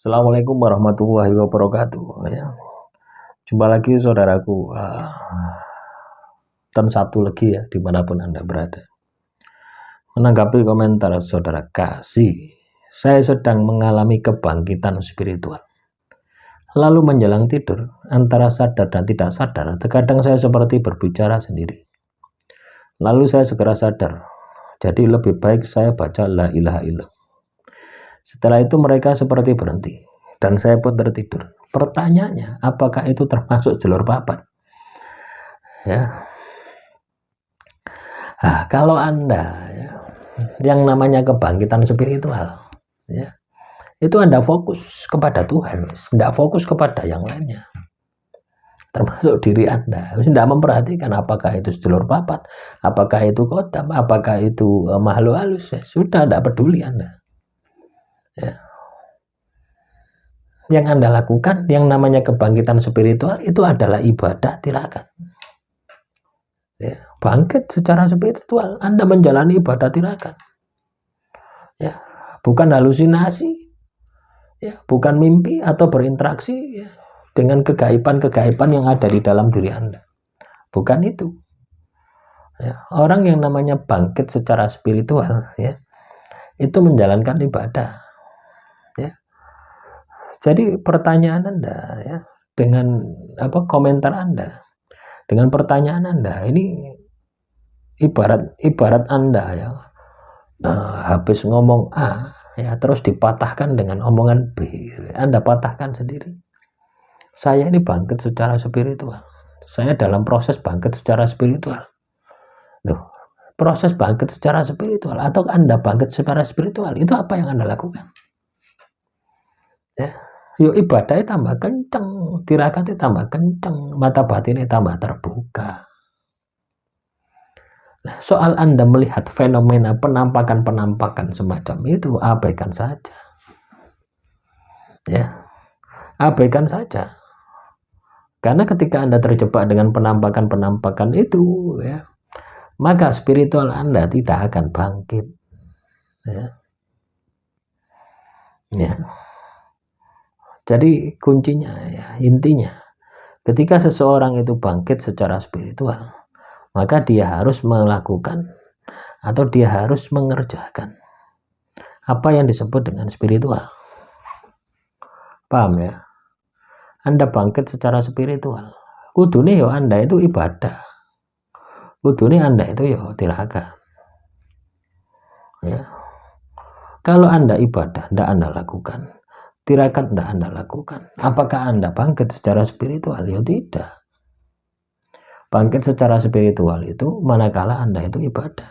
Assalamualaikum warahmatullahi wabarakatuh. Ya, jumpa lagi saudaraku. Dan satu lagi ya, dimanapun Anda berada. Menanggapi komentar saudara kasih, saya sedang mengalami kebangkitan spiritual. Lalu menjelang tidur, antara sadar dan tidak sadar, terkadang saya seperti berbicara sendiri. Lalu saya segera sadar, jadi lebih baik saya baca la ilaha illallah. Setelah itu mereka seperti berhenti dan saya pun tertidur. Pertanyaannya, apakah itu termasuk jalur papat? Ya. Nah, kalau Anda ya, yang namanya kebangkitan spiritual, ya, itu Anda fokus kepada Tuhan, tidak fokus kepada yang lainnya. Termasuk diri Anda, tidak memperhatikan apakah itu jalur papat, apakah itu kotam, apakah itu makhluk halus, ya, sudah tidak peduli Anda. Ya. Yang Anda lakukan, yang namanya kebangkitan spiritual itu adalah ibadah tirakat. Ya, bangkit secara spiritual, Anda menjalani ibadah tirakat. Ya, bukan halusinasi, ya, bukan mimpi atau berinteraksi ya, dengan kegaiban-kegaiban yang ada di dalam diri Anda. Bukan itu. Ya, orang yang namanya bangkit secara spiritual, ya, itu menjalankan ibadah. Ya. Jadi pertanyaan Anda ya, dengan komentar Anda, dengan pertanyaan Anda, ini ibarat Anda ya, habis ngomong A ya, terus dipatahkan dengan omongan B, Anda patahkan sendiri. Saya ini bangkit secara spiritual, saya dalam proses bangkit secara spiritual. Loh, proses bangkit secara spiritual atau Anda bangkit secara spiritual, itu apa yang Anda lakukan? Ya, yuk ibadahnya tambah kenceng, tirakatnya tambah kenceng, mata batinnya tambah terbuka. Nah, soal Anda melihat fenomena penampakan-penampakan semacam itu, abaikan saja. Ya, abaikan saja. Karena ketika Anda terjebak dengan penampakan-penampakan itu, ya, maka spiritual Anda tidak akan bangkit. Ya. Ya. Jadi kuncinya ya, intinya, ketika seseorang itu bangkit secara spiritual, maka dia harus melakukan atau dia harus mengerjakan apa yang disebut dengan spiritual. Paham ya? Anda bangkit secara spiritual, kudune yo Anda itu ibadah, kudune Anda itu yo tirakat. Ya. Kalau Anda ibadah, tidak Anda lakukan, tirakat tidak Anda lakukan, apakah Anda bangkit secara spiritual? Ya tidak. Bangkit secara spiritual itu manakala Anda itu ibadah,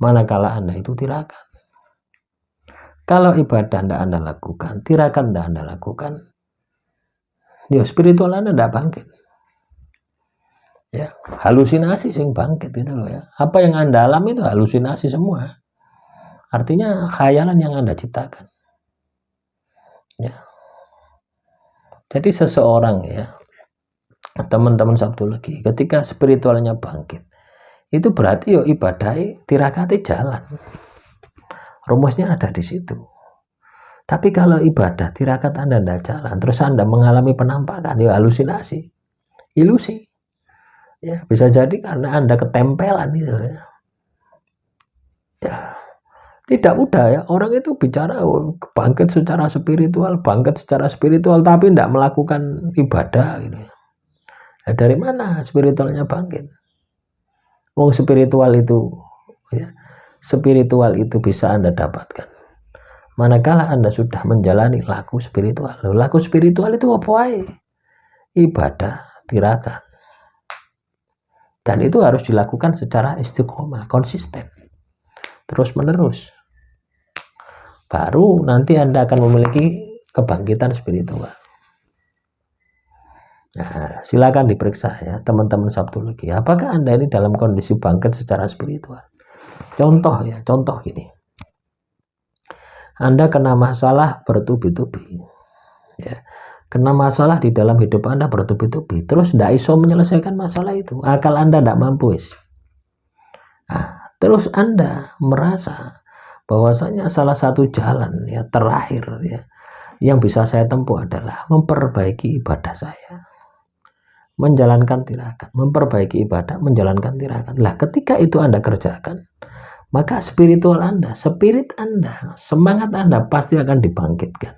manakala Anda itu tirakat. Kalau ibadah tidak Anda lakukan, tirakat tidak Anda lakukan, ya spiritual Anda tidak bangkit. Ya, halusinasi sing bangkit itu loh ya. Apa yang Anda alami itu halusinasi semua. Artinya khayalan yang Anda ciptakan. Ya. Jadi seseorang ya, teman-teman Sabtu lagi, ketika spiritualnya bangkit, itu berarti yo ibadahnya tirakati jalan. Rumusnya ada di situ. Tapi kalau ibadah tirakat Anda tidak jalan, terus Anda mengalami penampakan, ya halusinasi, ilusi. Ya, bisa jadi karena Anda ketempelan gitu ya. Ya. Tidak mudah ya, orang itu bicara bangkit secara spiritual, tapi tidak melakukan ibadah gitu. Nah, dari mana spiritualnya bangkit? Wong spiritual itu ya, spiritual itu bisa Anda dapatkan manakala Anda sudah menjalani laku spiritual. Laku spiritual itu apa? Ibadah tirakat. Dan itu harus dilakukan secara istiqomah, konsisten, terus menerus. Baru nanti Anda akan memiliki kebangkitan spiritual. Nah, silakan diperiksa ya teman-teman Sabtu lagi. Apakah Anda ini dalam kondisi bangkit secara spiritual? Contoh ya, contoh gini. Anda kena masalah bertubi-tubi. Ya. Kena masalah di dalam hidup Anda bertubi-tubi. Terus tidak iso menyelesaikan masalah itu. Akal Anda tidak mampu. Nah, terus Anda merasa bahwasanya salah satu jalan ya terakhir ya Yang bisa saya tempuh adalah memperbaiki ibadah saya, menjalankan tirakat, memperbaiki ibadah, menjalankan tirakat. Lah ketika itu Anda kerjakan, maka spiritual Anda, spirit Anda, semangat Anda pasti akan dibangkitkan.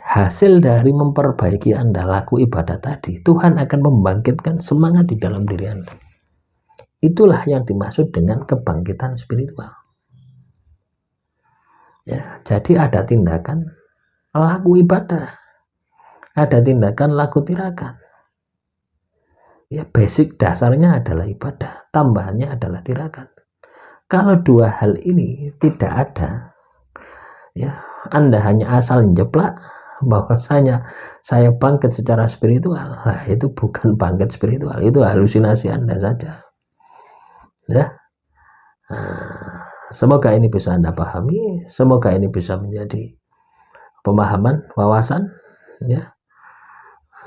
Hasil dari memperbaiki Anda laku ibadah tadi, Tuhan akan membangkitkan semangat di dalam diri Anda. Itulah yang dimaksud dengan kebangkitan spiritual. Ya, jadi ada tindakan laku ibadah, ada tindakan laku tirakat. Ya, basic dasarnya adalah ibadah, tambahannya adalah tirakat. Kalau dua hal ini tidak ada, ya Anda hanya asal jeplak bahwasanya saya bangkit secara spiritual, nah itu bukan bangkit spiritual, itu halusinasi Anda saja. Ya, semoga ini bisa Anda pahami, semoga ini bisa menjadi pemahaman, wawasan, ya,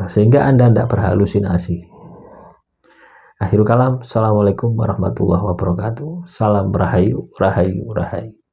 sehingga Anda tidak berhalusinasi. Akhirul kalam, assalamualaikum warahmatullahi wabarakatuh. Salam rahayu, rahayu, rahayu.